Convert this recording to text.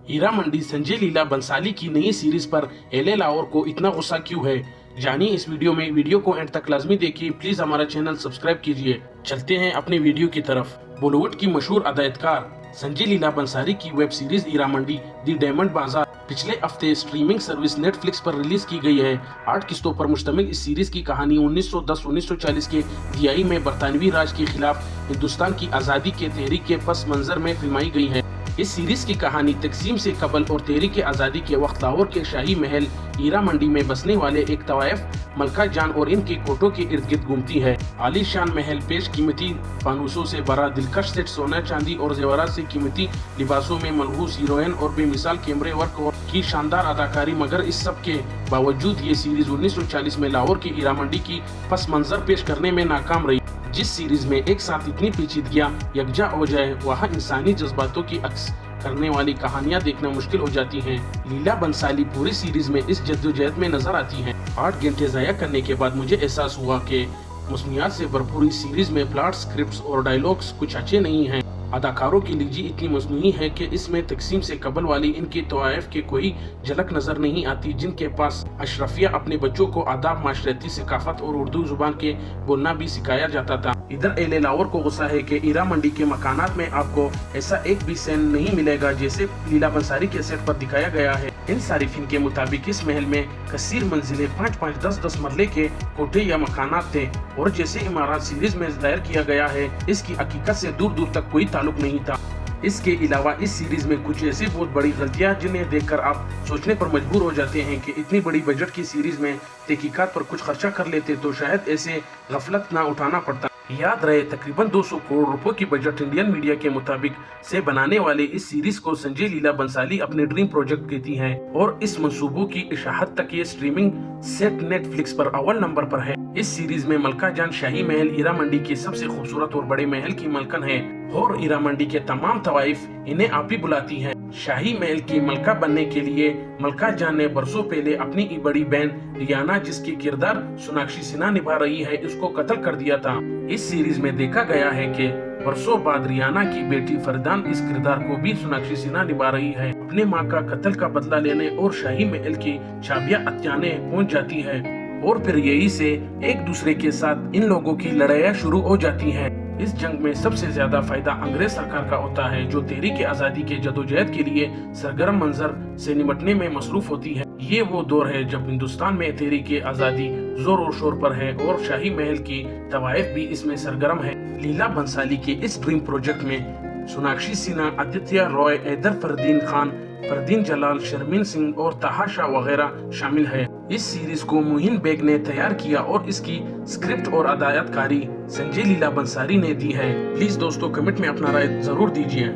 हीरा मंडी संजय लीला बंसाली की नई सीरीज पर एले लाहौर को इतना गुस्सा क्यों है, जानिए इस वीडियो में। वीडियो को एंड तक लाजमी देखिए। प्लीज हमारा चैनल सब्सक्राइब कीजिए। चलते हैं अपने वीडियो की तरफ। बॉलीवुड की मशहूर अदायतकार संजय लीला बंसाली की वेब सीरीज हीरा मंडी दी डायमंड बाजार पिछले हफ्ते स्ट्रीमिंग सर्विस नेटफ्लिक्स पर रिलीज की गई है। 8 किस्तों पर मुश्तमिल इस सीरीज की कहानी 1910-1940 के दिहाई में बरतानवी राज के खिलाफ हिंदुस्तान की आज़ादी के तहरीक के पस मंजर में फिल्माई गई है। इस सीरीज की कहानी तकसीम से कबल और तहरीक आज़ादी के वक्त लाहौर के शाही महल हीरा मंडी में बसने वाले एक तवायफ मलका जान और इनके कोटों के इर्द गिर्द घूमती है। आलीशान महल पेश कीमती फानूसों से भरा, दिलकश सेट सोना चांदी और जेवरात से कीमती लिबासों में मलहूस हीरोइन और बेमिसाल कैमरे वर्क की शानदार अदाकारी, मगर इस सब के बावजूद ये सीरीज 1940 में लाहौर की हीरा मंडी की पस मंजर पेश करने में नाकाम रही। जिस सीरीज में एक साथ इतनी पेचीदगियां यकजा हो जाए, वहाँ इंसानी जज्बातों की अक्स करने वाली कहानियां देखना मुश्किल हो जाती हैं। लीला बंसाली पूरी सीरीज में इस जद्दोजहद में नजर आती हैं। 8 घंटे ज़ाया करने के बाद मुझे एहसास हुआ कि मसनियात से भरपूर इस सीरीज में प्लॉट, स्क्रिप्ट्स और डायलॉग्स कुछ अच्छे नहीं हैं। अदाकारों की लीजी इतनी मसनूई है कि इसमें तकसीम से कबल वाली इनकी तवायफ के कोई झलक नजर नहीं आती, जिनके पास अशरफिया अपने बच्चों को आदाब, माशरती सकाफत और उर्दू जुबान के बोलना भी सिखाया जाता था। इधर एले लाहौर को गुस्सा है कि हीरा मंडी के मकानात में आपको ऐसा एक भी सीन नहीं मिलेगा जैसे लीला बंसाली के सेट पर दिखाया गया है। इन सारिफिन के मुताबिक इस महल में कसीर मंजिलें 5-5, 10-10 मरले के कोठे या मकानात थे, और जैसे इमारत सीरीज में जाहिर किया गया है, इसकी हकीकत से दूर दूर तक कोई ताल्लुक नहीं था। इसके अलावा इस सीरीज में कुछ ऐसी बहुत बड़ी गलतियां जिन्हें देखकर आप सोचने पर मजबूर हो जाते हैं कि इतनी बड़ी बजट की सीरीज में तहकीकात पर कुछ खर्चा कर लेते तो शायद ऐसे गफलत ना उठाना पड़ता। याद रहे, तकरीबन 200 करोड़ रुपए की बजट इंडियन मीडिया के मुताबिक से बनाने वाले इस सीरीज को संजय लीला बंसाली अपने ड्रीम प्रोजेक्ट कहती हैं, और इस मंसूबों की इशाहत तक ये स्ट्रीमिंग सेट नेटफ्लिक्स पर अव्वल नंबर पर है। इस सीरीज में मलका जान शाही महल हीरा मंडी के सबसे खूबसूरत और बड़े महल की मलकन है, और हीरा मंडी के तमाम तवाइफ इन्हें आप ही बुलाती हैं। शाही महल की मलका बनने के लिए मलका जान ने बरसों पहले अपनी बड़ी बहन रियाना, जिसकी किरदार सोनाक्षी सिन्हा निभा रही है, इसको कत्ल कर दिया था। इस सीरीज में देखा गया है कि बरसों बाद रियाना की बेटी फरदान इस किरदार को भी सोनाक्षी सिन्हा निभा रही है। अपने माँ का कत्ल का बदला लेने और शाही महल की चाबियां अत्याने पहुँच जाती है, और फिर यही से एक दूसरे के साथ इन लोगों की लड़ाइयाँ शुरू हो जाती हैं। इस जंग में सबसे ज्यादा फायदा अंग्रेज सरकार का होता है, जो तहरीक आज़ादी के जदोजहद के लिए सरगर्म मंजर से निपटने में मसरूफ होती है। ये वो दौर है जब हिंदुस्तान में तहरीक आज़ादी जोर और शोर पर है, और शाही महल की तवाइफ भी इसमें सरगर्म है। लीला बंसाली के इस ड्रीम प्रोजेक्ट में सोनाक्षी सिन्हा, आदित्य रॉय, हैदर फरदीन खान, फरदीन जलाल, शर्मीन सिंह और तहाशा वगैरह शामिल है। इस सीरीज को मोहिन बेग ने तैयार किया और इसकी स्क्रिप्ट और अदायतकारी संजय लीला बंसाली ने दी है। प्लीज दोस्तों कमेंट में अपना राय जरूर दीजिए।